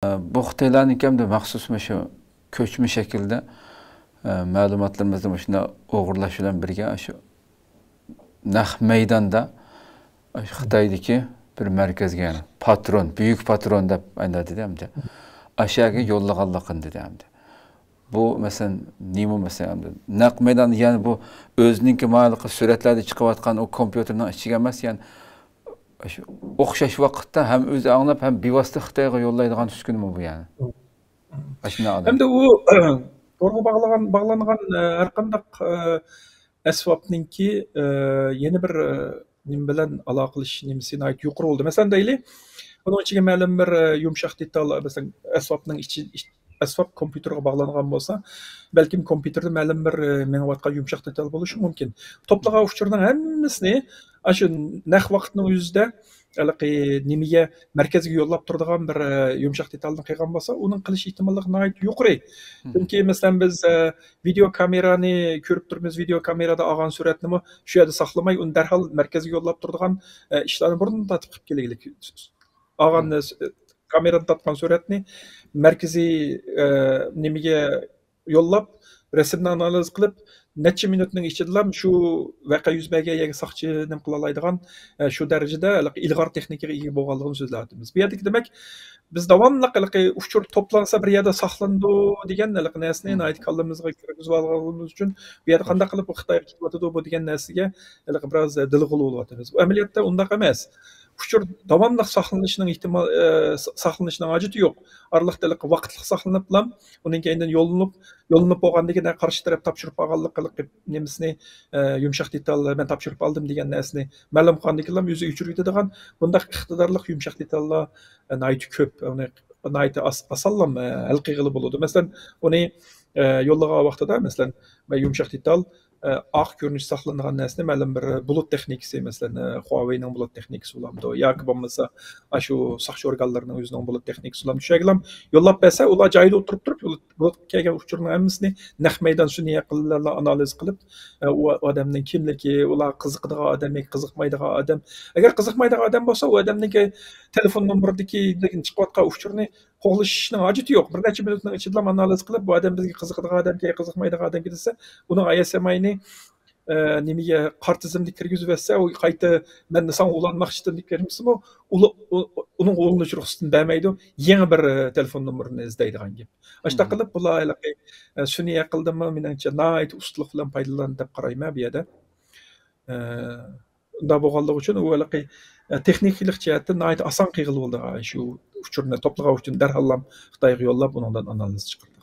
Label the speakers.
Speaker 1: Bu Xitoylarning hamda maxsus shu ko'chma shaklda ma'lumotlarimizni shunda o'g'irlash bilan birga shu naq maydonda Xitoydagi bir markazga yani patron, büyük patron deb aytadi hamda. Aşağıya yollaganligini dedi hamda. Bu mesela nima mesela naq maydon yani bu o'zininki ma'lumot suratlarda chiqayotgan o kompyuterning ichiga emas yani o'xshash vaqtda ham o'zi anglab ham bevosita Xitoyga yollaydigan uskunami bu yani.
Speaker 2: Hem de o doğru bağlanan her kandak esvapninki yeni bir nim bilen alakalı nimsine ait yukarı oldu. Mesela deyli onun için ma'lum bir yumuşak detal mesela esvapning içi asfab kompüterga bağlangan bolsa, belki kompüterde ma'lum bir megawattga yumşak detal bo'lishi mumkin. Toplagan uchurning hammasini shu naq vaqtning o'zida nimaga markazga yo'llab turadigan bir yumshaq detalni qilgan bo'lsa, uning qilish ehtimolligi nihoyat yuqori. Chunki masalan biz video kamerani ko'rib turibmiz, video kamerada olgan suratni shu yerda saqlamay, uni darhol markazga yo'llab turadigan ishlarni burun tatib qilib kelaylik. Olgan kameradan tatgan suratni markaziy nimaga yo'llab, rasmni analiz qilib, necha minutning ichida shu voqea yuz bergan saqchi nim qila oladigan shu darajada ilg'or texnikaga ega bo'lganligini so'zlayapmiz. Bu yerda demak biz davomli uchur to'plansa bir yerda saqlandi degan narsani aytganligimizga kirgizib olganimiz uchun bu yerda qanday qilib Xitoyga ketyapti bu degan narsaga biroz dilg'ul bo'lyapmiz. Bu amaliyotda undaq emas. Uchur davomli saqlanishning saqlanishning hojati yo'q. Aralıqda vaqtli saqlanib bilan uning keyindan yo'linib bo'lgandan keyin qarshi taraf topshirib olganlik nemisini yumshaq detal men topshirib oldim degan narsani ma'lum qilgandan keyin o'zi o'chirib yetadigan bunday iqtidorli yumshaq detallar nihoyat ko'p, nihoyat osonlam hal qilg'ili bo'ladi. Masalan, uni yo'llagan vaqtida masalan yumshaq detal oq ko'rinish saqlangan narsani ma'lum bir bulut texnikasi, masalan Huawei'ning bulut texnikasi bo'lamdi yoki bo'lmasa shu saqchi organlarining o'zining bulut texnikasi bo'lamdi. Shularga yo'llab bersa, ular joyida o'tirib turib bulut kelgan uchurning hammasini naq maydon shuni yaqinlarla analiz qilib, u odamning kimligi, ular qiziqadigan odam yoki qiziqmaydigan odam. Agar qiziqmaydigan odam bo'lsa, u odamning telefon nomeridagi chiqayotgan uchurni qo'llashning hojati yo'q. Bir necha minutning ichida analiz qilib, bu odam bizga qiziqadigan odam yoki qiziqmaydigan odam desa, uni ISMI'ni nimaga qart tizimga kirgizib bersa, u qayta men san ulanmoqchidim deb bermasmi, uning o'linish ruxsatini bermaydi, yangi bir telefon nomerini izlaydigan gap. Ashta qilib bular shuni yaqildimi, meningcha nihoyat ustalik bilan foydalanadi deb qarayman bu yerda. Unda bo'lganligi uchun u texnikalik jihatdan nihoyat oson qilib bo'ldi. Shu uchurni to'plagan uchun darhol Xitoyga yo'llab undan analiz chiqardi.